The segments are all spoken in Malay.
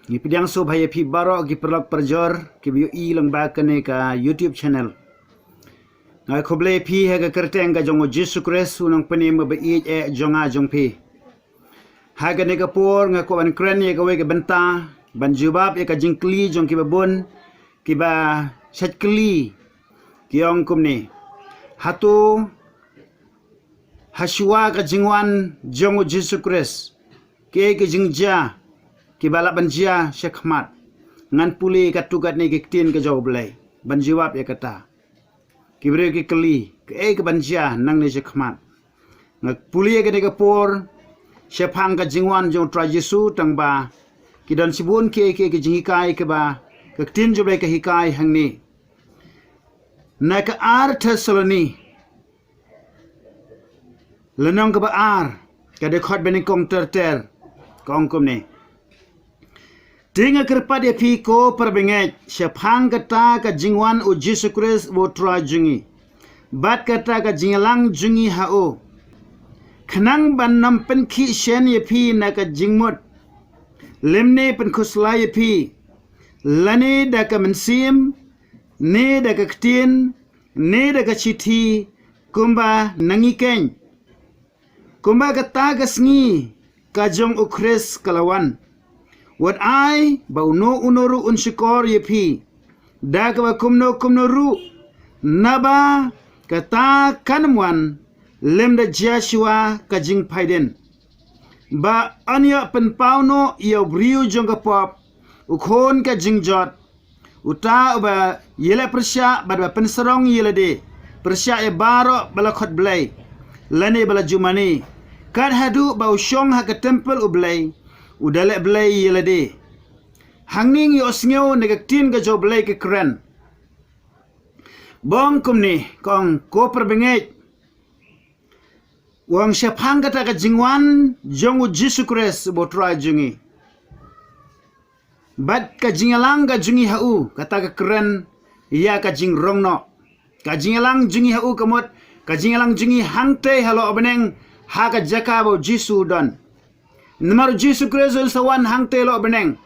Ngi pidang so bhaya pi baro gi perlok perjor ki biu I lang ba kane ka YouTube channel. Ngai khoble pi ha ga kerteng ga jongo JISU KHRIST unang pani ma ba I jonga jong pi. Ha ga ne ga por nga ko ban kren ye ga we ga benta ban jubab ye ka jingkli jong ki ba bon ki ba shatkli ki ong kum ni. Hatu SHUWA ka JINGWAN jongo JISU KHRIST ke jingja ki balak banjia syekmat ngan puli kat tugat ni giktin ke jauh belai banjiwab ya kata ki beri ki keli ke banjia nang ni syekmat ngak puli ke ni por syepang ka jingwan jong tra JISU tang ba ki dan sibun ke jingikai ke ba giktin jo belai ke hikai hang ni na ka ar Thessaloni lenong ke ba ar ka de khot beni kong ter kong kum ni Tinga kerpat ya pi ko perbenget syapang kata ka jingwan u JISU KHRIST wo tra jungi bat kata ka jingalang jungi hao khanang ban nam pen khi shen ya pi na ka jingmut lemne pen khusla ya pi lane da ka mensim ne da ka ktin ne da ka chithi kumba nangi ken kumba kata ka sngi ka jong u KHRIST kalawan Wat ai bau no unoru unsikor yepi daga ba kumno ru naba kata kanamwan lemda Joshua kajing paiden ba anya penpau no ia briu jongga pop ukhon ka jingjot uta ba yela persya ba penserong yela de persya e baro bala khot blai lane bala jumani kad hadu ba usyong ha ka temple ublai udalek belai yelade hangning yo sngew negatin ga jo belai ke keren bong kumni kong ko perbenget wang syapang kata ka jingwan jongu JISU KHRIST botra jungi bat ka jingalang ga jungi hau kata ka keren ya ka jingrong no ka jingalang jungi hau kamot ka jingalang jungi hangte halo beneng ha ka jaka bo JISU don Namar JISU KHRIST sawan hang telo beneng.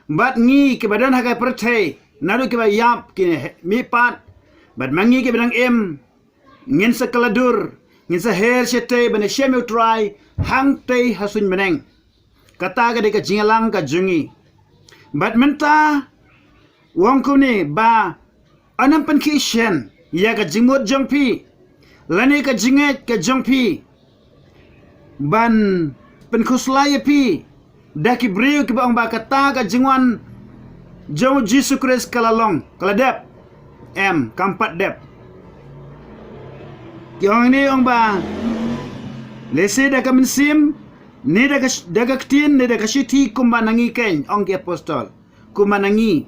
Bat ngi ke badan hakai perthai. Naru ke ba yap ke mi pat. Bat mangi ke benang em. Ngin sa kaladur. Ngin sa her sete bene shemu try hang te hasun beneng. Kata ka de ka jingalang ka jungi. Bat menta wong ko ni ba anam pen ki shen. Ya ka jingmot jongpi. Lani ka jinget ka jongpi. Ban penkuslaya pi daki briu ki bang ba kata ka jingwan jong JISU KHRIST kalalong kaladep kampat dep kyong ni ong ba lese da ka mensim ni da ka ktin ni da ka shiti kumba nangi ken ong ki apostol kumba nangi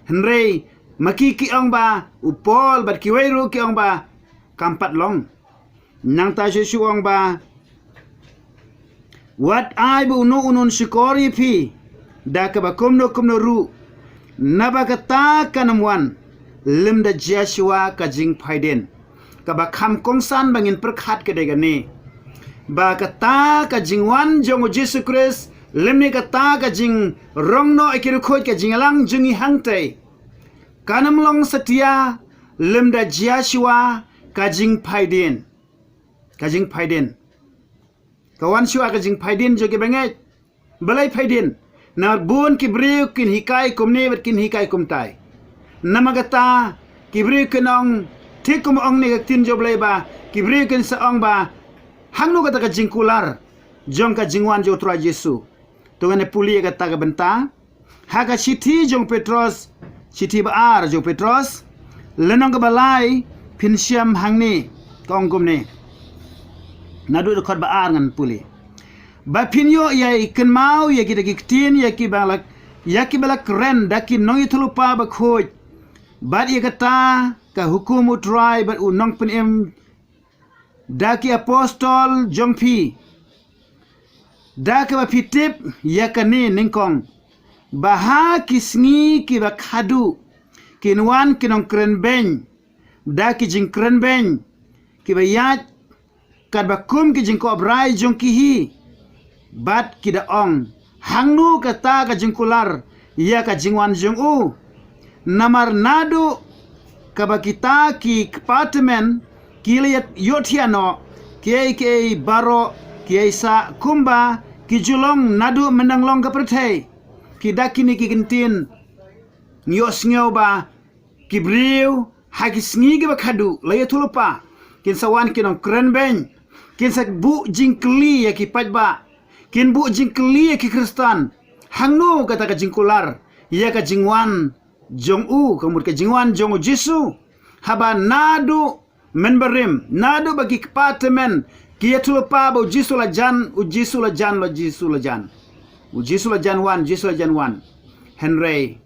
henrei makiki ong ba upol bat kiwairu ki ong ba kampat long nang ta Yesu ong ba Wat ai bu no unun sikori pi da ka ba kumno ru naba kata kanamwan limda Joshua ka jing paiden ka ba kham kongsan bangin perkhat ke dega ni ba kata ka jingwan jong JISU KHRIST limni kata ka jing rongno ikiru khot ka jingalang jungi hangte kanamlong setia limda Joshua ka jing paiden Kawan syua ka jing paiden jo ke benget balai paiden na bun ki briu kin hikai kumni bet kin hikai kumtai namagata ki briu kinong tikum ong ne tin jo balai ba ki briu kin sa ong ba hangnu kata ka jing kular jong ka jingwan jo tra JISU tungane puli kata ka benta ha ka chiti jong Petros chiti ba ar jo Petros lenong ka balai pinsyam hangni kong kumni nadu de khot ba ar ngan puli ba pinyo ya ikan mau ya kita giktin ya ki balak keren daki nong itulupa ba khoj bat ya kata ka hukum utrai bat unong penem daki apostol jongpi daki ba pitip ya kani ningkong baha kisngi ki ba khadu kinwan kinong keren ben daki jing keren ben ki ba yat kad bakum ki jingko abrai jong ki hi bat kida ong hangnu kata ka jingkular ia ka jingwan jong u namar nadu kaba kita ki department kiliyat yotiano KAEI baro kiesa kumba ki julong nadu menanglong ka perthai ki dakini ki gintin Sngewbha ki briu hagi Sngewbha khadu laya thulupa kin sawan kinong krenben kin sak bu jingkli ya ki pajba kin bu jingkli ya ki kristan hangnu kata ka jingkular ya ka jingwan jong u kamut ka jingwan jong JISU haba nadu menberim nadu bagi department kia thulupa ba JISU la jan u JISU la jan lo JISU la jan u JISU la jan wan JISU la jan wan Henry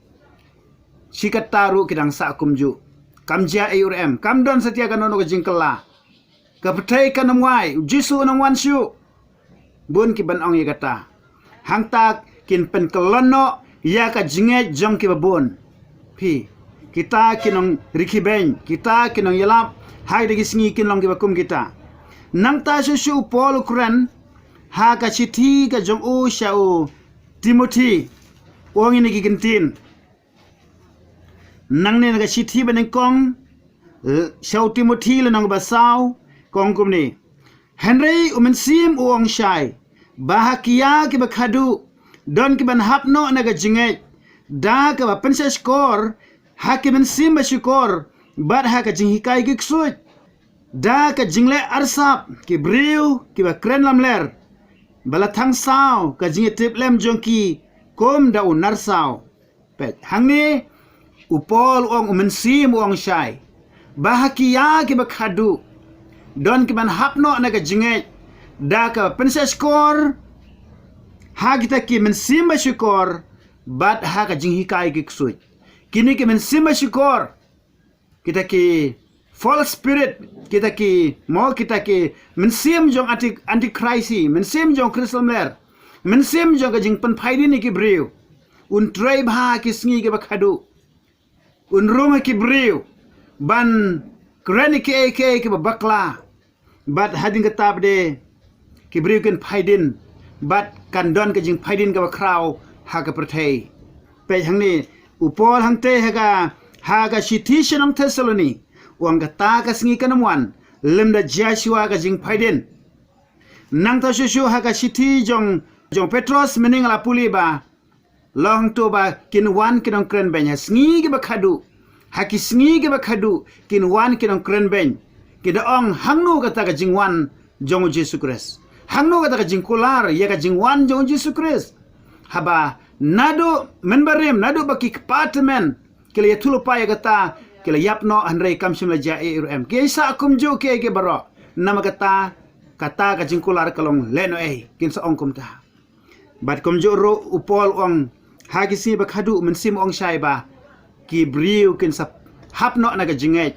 sikat taru kidang sa kumju kamjia AURM kamdon setia kanono ka jingkela ka petai kanamwai JISU nang wan syu bun ki ban ong kata hang tak kin pen kelono ya ka jinget jong ki babon pi kita kinong rikibeng kita kinong yelap hai degi singi kinong ki bakum kita nang ta shu Paul Ukraine ha ka chithi ka jong u shau Timothy wong ini ki gintin nang ne ka chithi baneng kong shau Timothy le nang basau kong kum ni Henry umensim uong shai bahagia ki bakhadu don ki ban hapno na ka jinget da ka ba pensa skor ha ki men sim ba skor bad ha ka jinghikai ki ksut da ka jingle arsap ki briu ki ba kren lamler bala thang sao ka jinge tip lem jongki kom da unar sao pet hangni upol ong umen sim uong shai bahagia ki bakhadu don ki ban hapno na ka jinget da ka pensa skor ha kita ki men simba syukur bat ha ka jinghikai ki ksut kini ki men simba syukur kita ki false spirit kita ki mo kita ki men sim jong anti KHRIST men sim jong kristal mer men sim jong ka jing pen phaidi ni ki briu un trai bha ki sngi ke bakhadu un roma ki briu ban krani ki ki bakla bat hading kitab de ki briu ken phaidin bat kan don ka jing phaidin ka kraw ha ka perthei pe hangni upol hangte ha ka shithi shenong Thessaloni wang ka ta ka sngi kanamwan lemda Joshua ka jing phaidin nang ta shu ha ka shithi jong Petros mening la puli ba long to ba kin wan kinong kren ben ha sngi ke bakhadu ha ki sngi ke bakhadu kin wan kinong kren ben kida ong hangnu ka ta ka jingwan jong JISU KHRIST hangno kata ka jingkular ya ka jingwan jong JISU KHRIST haba nado menbarim nado baki department kila ya tulupa ya kata kila yapno Henry kamsim la JIA ke sa kumju ke baro nama kata ka jingkular kalong NOH kin sa ong kumta bat kumju ro upol ong hagisi bakhadu mensim ong shai ba ki briu kin sa hapno na ka jinget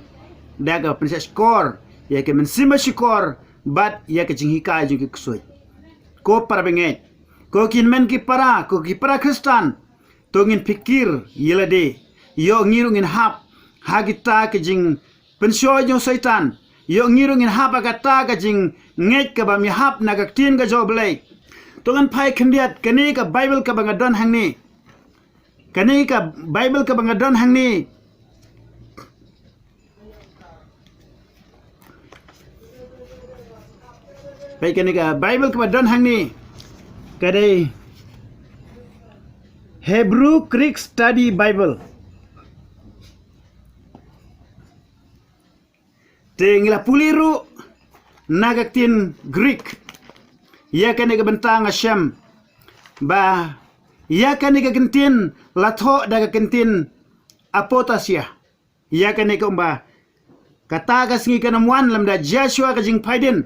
daga princess kor ya ke mensim ba shikor bat ya ke jinghikai jung ki ksoi ko para benget ko kin men ki para Kristan to ngin pikir yelade yo ngirungin hap hagita ke jing pensyo jong setan yo ngirungin hap agata ke jing nget ka ba mi hap na ka tin ka joblei to ngan phai khendiat kani ka Bible ka bangadon hangni kani ka Bible ka bangadon hangni pai kani ka Bible ka don hangni kadai Hebrew Greek Study Bible tengila puliru nagatin Greek ya kani ka bentang Hashem ba ya kani ka kentin latho daga kentin apotasia ya kani ka umba kata ka singi kanamwan lamda Joshua ka jing phaidin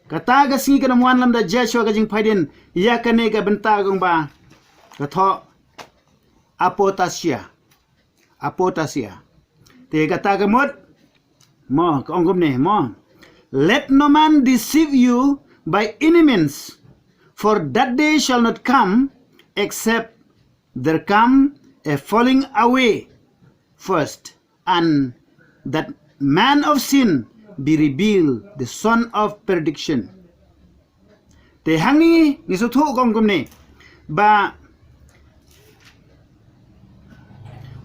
kata ga singi kana mwan lam da Joshua ga jing phaidin ya kane ga benta gong ba ka tho apotasia te kata ga mot mo ka ongom ne mo let no man deceive you by any means for that day shall not come except there come a falling away first and that man of sin be revealed, the son of perdition. Te hangi ni so thu gom gom ni ba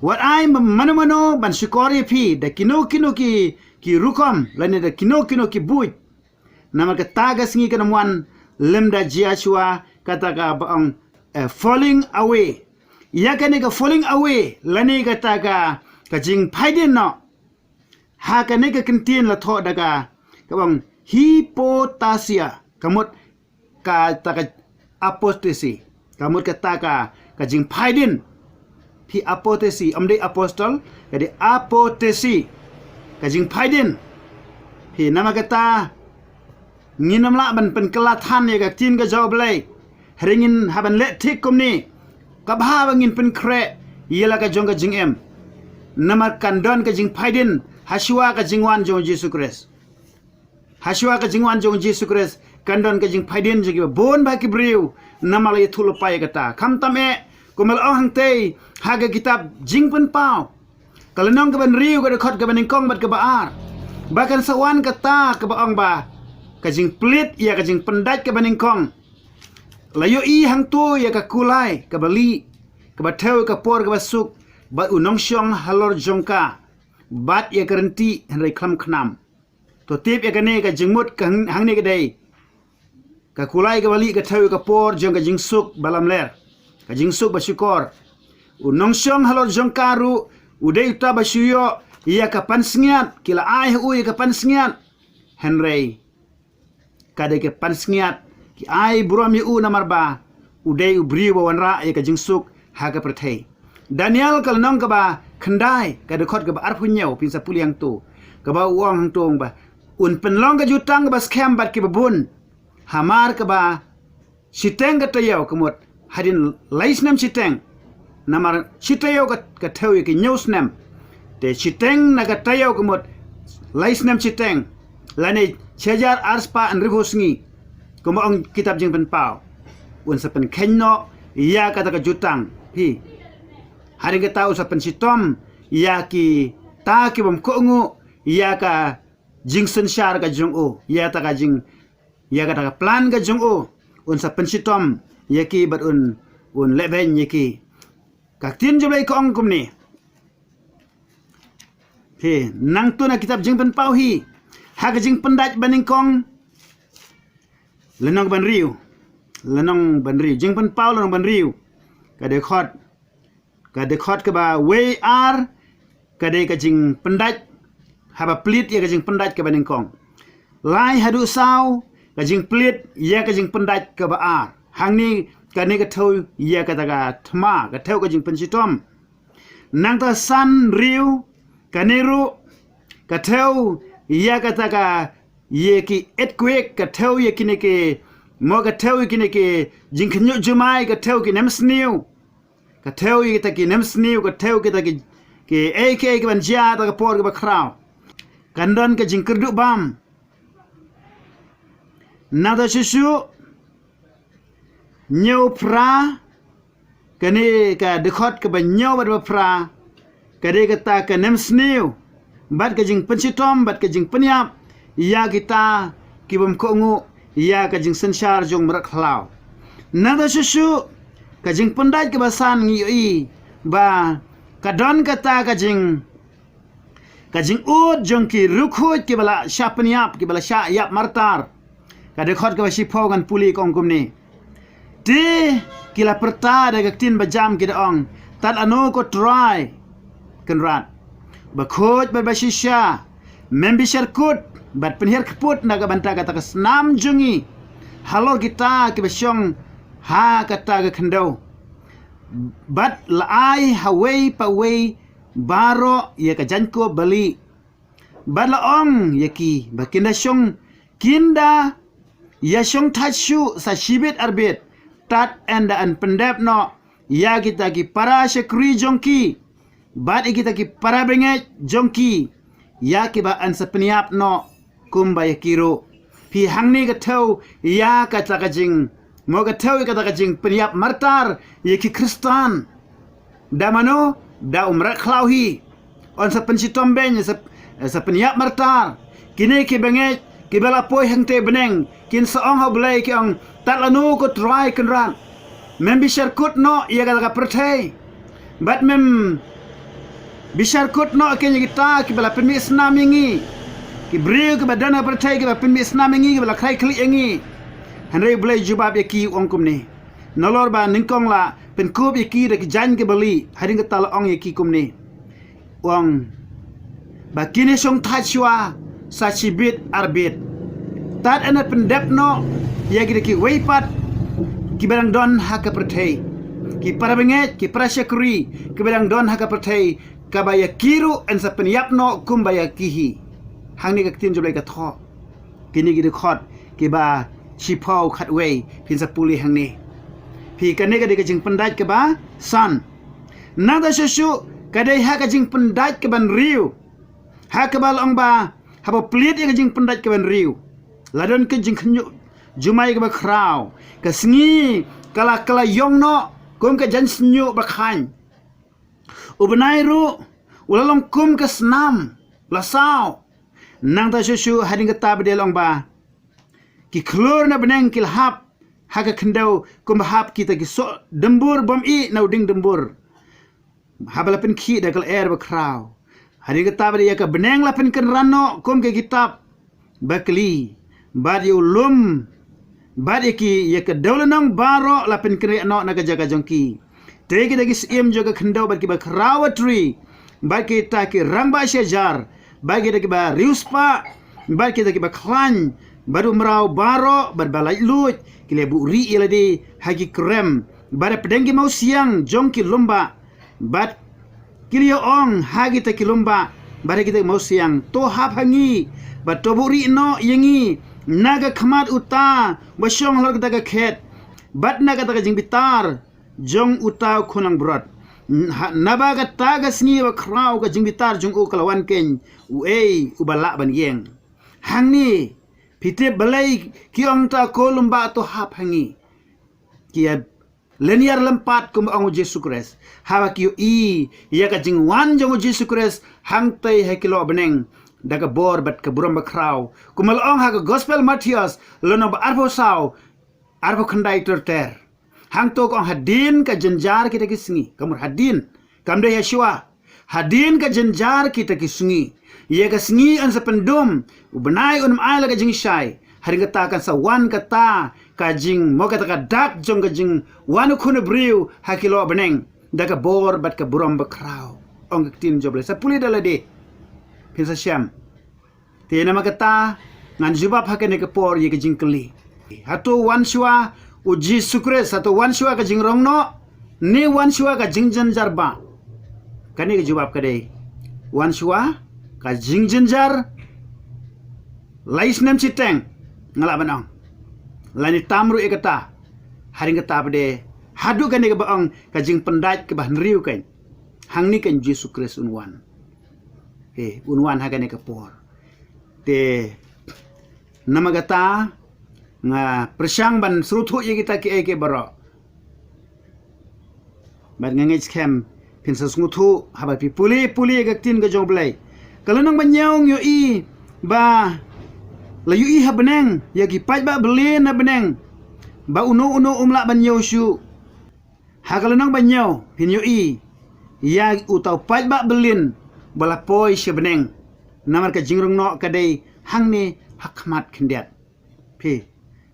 what I mano ban syukori pi da kino ki rukom lani da kino ki buj nama kataga singi kanamuan lemda jiashua kataga baong falling away ya kani ka falling away lani kataga kajing paidin no ha kani ka kentin la tho daga kabang hipotasia kamut kataga apostasy kamut kataga kajing paidin pi apostasy amde apostol kadi apostasy kajing paidin pi nama kata nginam la ban pen kelatan ya ka tin ka jawab lai ringin haban le tik kum ni ka bha bangin pen kre yela ka jong ka jing em nama kandon ka jing paidin haswa ka jingwan jong JISU KHRIST haswa ka jingwan jong JISU KHRIST kandon ka jing paidin jigi bon ba ki briu nama le thul pai kata kham tame kumal ong hang te haga kitab jing pen pau kalau nong ka ban riu ka khot ka ban kong bat ka baar bahkan sawan kata ka baong ba kajing pelit ya kajing pendat ka ban kong layo i hang tu ya ka kulai ka bali ka batheu ka por ka basuk ba unong syong halor jongka bat ya kerenti henry klam khnam to tip ya kane ka jingmut ka hang ne ka dei ka kulai ka bali ka theu ka por jong ka jingsuk balam ler ka jingsuk basyukor unong syong halor jongka ru udai ta basyuyo ya ka pansngiat kila ai hu ya ka pansngiat henry kada ke pansngiat ki ai buram yu namar ba udai ubri wa wanra ya ka jingsuk ha ka prathai Daniel kal nong ka ba khandai ka de khot ka ba arpunyau pin sa puliang tu ka ba uang hang tong ba un penlong ka jutang ka ba scam bat ki babun hamar ka ba siteng ka tayau kamot hadin laisnam siteng namar sitayau ka theu ki newsnam te siteng na ka tayau kamot laisnam siteng lane Chejar arspa an ribusngi kuma ang kitab jing pen pau un sa pen kenno ya kata ka jutang hi hari ka tau sa pen sitom ya ki ta ki bam ko ngu ya ka jing sensyar ka jung o ya ta ka jing ya ka ta ka plan ka jung o un sa pen sitom ya ki bat un leben ya ki ka tin julai ko ang kumni hi nang tu na kitab jing pen pau hi hagajing pendat baning kong lenong ban riu jing pen pau lenong ban riu ka de khot ka ba we ar ka de ka jing pendat haba plit ya ka jing pendat ka baning kong lai hadu sau ka jing plit ya ka jing pendat ka ba ar hang ni ka ne ka thau ya ka ta ka thma ka thau ka jing pen sitom nang ta san riu ka ne ru ka thau ya kata ka ye ki earthquake ka theu ye kine ke mo ka theu kine ke jingkhnyu jumai ka theu ki nemsniu ka theu ye ta ki nemsniu ka theu ki ta ki ak ka ban jia ta ka por ka ba khrau kandon ka jingkerdu bam na da shishu nyau pra kane ka dekhot ka ban nyau ba pra ka de ka ta ka nemsniu bat ka jing pensitom bat ka jing penyap ya kita kibam ko ngu ya ka jing sensar jong merak hlau nada susu ka jing pendai ke basan ngi i ba ka don kata ka jing ut jong ki rukhut ki bala sha penyap ki bala sha yap martar ka de khot ka ba sipo kan puli kong kumni ti kila perta de ka tin ba jam ki daong tat anu ko try kan rat bakut berbasisya membisar kut bat penhir keput naga banta kata ke senam jungi halor kita ke besyong ha kata ke kendau bat laai hawai pawai baro ya ka janko bali bat laong ya ki bakinda syong kinda ya syong tachu sa shibit arbit tat enda an pendep no ya kita ki para syakri jongki bat kita ki para benget jongki ya ki ba an sapniap no kumba ya kiro pi hangni ka thau ya ka ta ka jing mo ka thau ka ta ka jing peniap martar ya ki kristan da mano da umra khlauhi on sa pensi tomben sa peniap martar kini ki benget ki bala poi hangte beneng kin saong ha blai ki ong tatlanu ko try kan ran mem bishar kut no ia kata pertai bat mem bishar kut no kenya kita ki bala penmi Islam ingi ki brio ki badana pertai ki bala penmi Islam ingi ki bala khai kli ingi hanrei boleh jubab yaki ongkum ni nolor ba ningkong la pen kub yaki de ki jan ki bali haring kata la ong yaki kum ni wang ba kini song thai shua sa chibit arbit tat ana pendep no yaki de ki weipat ki barang don haka pertai ki para benget ki para syakuri ki barang don haka pertai kabaya kiru en sa penyap no kumbaya kihi hang ni ka tin joblai ka tho kini gi de khot ki ba chipau khat wei pin sa puli hang ni phi ka ne ka de ka jing pandai ka ba san na da shushu ka dai ha ka jing pandai ka ban riu ha ka ba long ba ha ba plit ka jing pandai ka ban riu ladon ka jing khnyu jumai ka ba kraw ka sngi kala yong no kum ka jan snyu ba khan ubnai ru ulalong kum ka snam la sao nang ta shushu hading ka ta bde long ba ki klur na beneng kil hap haga kendau kum hap kita ki so dembur bom i na ding dembur habala pen khi da kal air ba kraw hading ka ta bde ya ka beneng la pen kan rano kum ke kitab bakli bad yu lum bad ki ya ka dawlanang baro la pen kre no na ka jaga jongki tegi dagi sim joga kendau bad ki ba krawatri bad ki ta ki rang ba shajar bagi dagi ba riuspa bagi dagi ba klan baru merau baro berbalai lut kile bu ri iladi hagi krem bar pedenggi mau siang jong ki lomba bat kilio ong hagi ta ki lomba bar kita mau siang to hap hangi bat to bu ri no yengi naga khamat uta basyong lor kita ka khet bat naga ta jing bitar jong uta khunang brot nabaga taga sngi wa kraw ka jing bitar jong u kalawan ken u ei u bala ban yeng hangni pite balai ki ong ta kolumba to hap hangi ki linear lempat kum ong JISU KHRIST hawa ki i ya ka jingwan jong JISU KHRIST hang tai he kilo beneng daga bor bat ka buram ba kraw kumal ong ha ka gospel Matthias lono ba arbo saw arbo khandai ter hang to kong hadin ka jenjar kita ki singi kamur hadin kamde Yeshua hadin ka jenjar kita ki singi ia ka singi an sa pendum ubnai unam ai la ka jing shai haring kata kan sa wan kata ka jing mo kata ka dak jong ka jing wan khun briu hakilo beneng daga bor bat ka buram ba kraw ong tin joble sa puli dala de pisa syam te nama kata ngan jubab hakene ka por ye ka jing kli hatu wan shua u JISU KHRIST satu wan shua ka jingrong no ni wan shua ka jingjan jarba kani ka jawab ka dei wan shua ka jingjan jar lais nem citeng ngala banang lani tamru e kata haring kata pade hadu kani ka baang ka jing pendaj ke bahan riu kan hang ni kan JISU KHRIST unwan unwan hagane ka por te nama kata nga persyang ban seruthu ye kita ke baro bat ngenge scam pin sa nguthu haba pi puli ga tin ga jong blai kalanang banyong yo i ba la yu i habeneng ya ki paj ba belen na beneng ba uno umla banyo shu ha kalanang banyo pin yo i ya utau paj ba belen bala poi she beneng namar ka jingrong no ka dei hang ni hakmat khindiat pi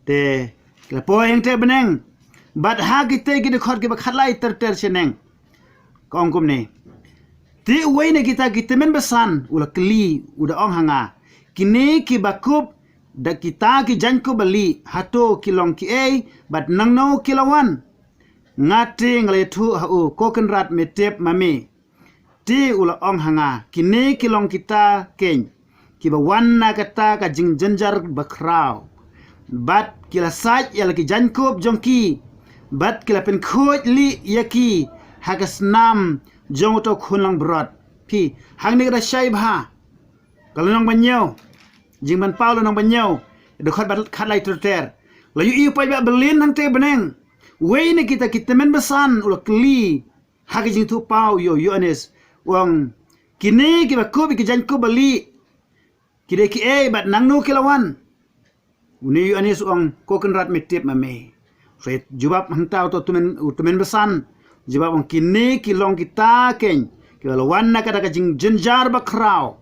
te la poi eng te beneng bat ha ki te ki de khot ki ba khatlai ter seneng kong kum ne ti wei ne kita ki temen besan ula kli uda ong hanga kini ki bakup da kita ki janku bali hato kilong ki ei bat nang no kilawan ngati ngle thu ha u koken rat me tep mami ti ula ong hanga kini kilong kita ken ki ba wan na kata ka jing janjar bakraw bat kila saj ya laki jankup jongki bat kila pen khoj li yaki hagas nam jong to khunlang brot pi hang ni da Sngewbha kalau nang banyo jingman paulo nang banyo de khot bat khat lai ter la yu i pai ba berlin nang te beneng wei ni kita men besan ula kli hagi jing tu pau yo anes wang kini ki ba ko bi ki jankup bali kide ki bat nang no kilawan uni anis ong koken rat metip mame Fred jubab hangtau to tumen besan. Jubab ang kini kilong kita ken. Kibala wan na kada ka jinjar ba kraw.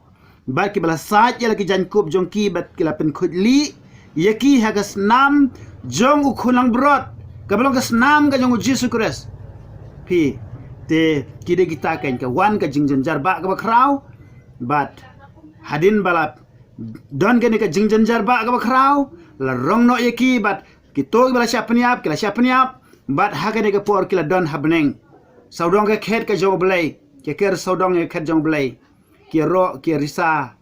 Ba kibala sat ya laki jankup jong ki bat kila pen khudli. Yaki hagas nam jong ukhulang brot. Kabalong kas nam ka jong JISU KHRIST. Pi te kide kita ken ka wan ka jinjar ba ka ba kraw. But hadin balap don gani ka jinjar ba ka ba kraw. La rong no yaki but kita bala siap peniap bat hagane ka por kila don habneng saudong ka khet ka jong blai ke ker saudong ka khet jong blai ki ro ki risa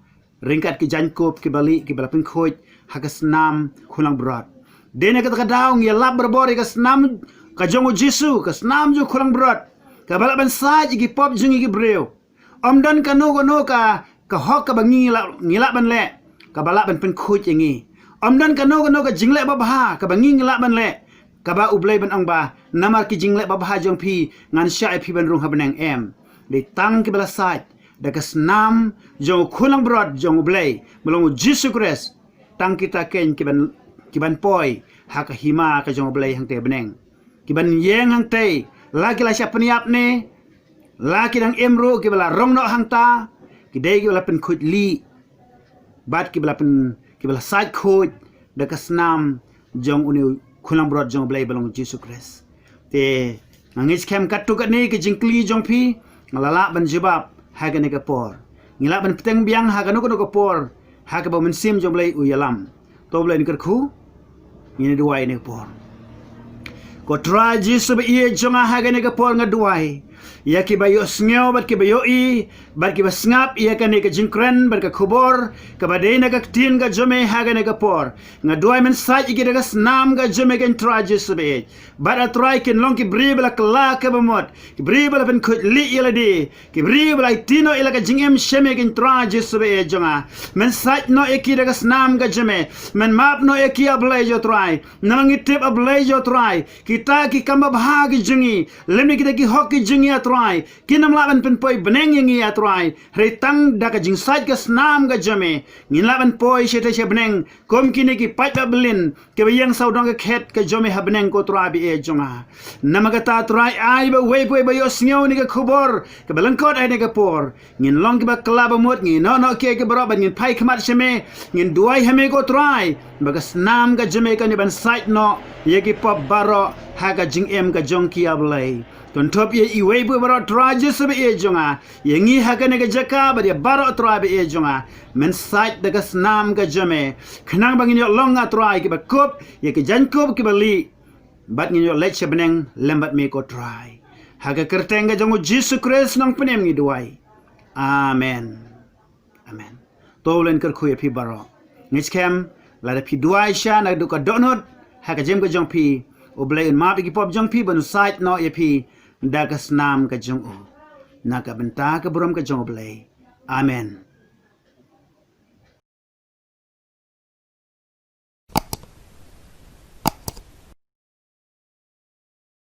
ringkat ki jankup ki bali ki bala pin khoj hagas nam khulang brot dene ka daung ya lab berbori ka snam ka jong JISU ka snam jo khulang brot ka bala ban saj ki pop jung ki breu don ka no ka hok ka bangi ngila ban le ka bala ban pin khoj yangi dan kano ka jingle babha ka bangi ngila ban le ka ba ublay ban ang ba namar ki jingle babha jong pi ngan sha pi ban rung habnang em de tang ki bala sat da ka snam jong khulang brot jong ublay belong JISU KHRIST tang kita ken ki ban poi ha ka hima ka jong ublay hang te beneng ki ban yeng hang te lagi la sya peniap ne lagi dang emro ki bala rong no hang ta ki dei ki bala pen khut li bat ki bala side khoj da kasnam jong uni khulang brot jong blai balong JISU KHRIST te ngis kem katu kat ni ke jingkli jong pi ngalala ban jibab ha ga ne ka por ngila ban peteng biang ha ga no ko por ha ka ba men sim jong blai uyalam to blai ni ker khu ni duai ne por ko tra JISU ba ie jong ha ga ne ka por ngaduai ya ki bayo Sngewbha ki bayo I bar ki basngap iya ka ne ka jingkren bar ka khubor ka badai na ka tin ka jome ha ga ne ka por nga duai men sai ki daga snam ga jome kan tra JISU be bar atrai ken long ki bri bala kala ka bamot ki bri bala ben khut li ila di ki bri bala tino ila ka jingem sheme kan tra JISU be jonga men sai no e ki daga snam ga jome men map no e ki ablai jo trai nangi tip ablai jo trai kita ki kamba bhagi jingi lemni kita ki hok ki jingi atrai kinam laban pen poi beneng yang ia atrai retang da ka jingsait ka snam ga jame ngin laban poi shete she beneng kom kini ki pai ba belin ke yang saudong ka khet ka jame ha beneng ko tra bi e jonga namagata trai ai ba we poi ba yo sngew ni ka khubor ka belangkot ai ni ka por ngin long ki ba klaba mot ngin no ke ke baro ba ngin pai khmat sheme ngin duai hame ko trai ba ka snam ga jame ka ni ban site no ye ki pop baro ha ka jing em ka jong ki ablai ton top ye iwe bu baro tra JISU be e jonga ye ngi ha ka ne ga jaka ba ye baro tra be e jonga men site daga snam ga jame khnang bangin yo longa tra ki ba kop ye ki jankop ki ba li bat ngi yo lech beneng lembat me ko try ha ka kerteng ga jong JISU KHRIST nang penem ngi duai amen amen tolen ker khu ye pi baro ngiskem la da pi duai sha na du ka donot ha ka jem ga jong pi oblay ma bi ki pop jong pi banu site no ye pi dagas nam ka jong o naka benta ka buram ka jong oblay amen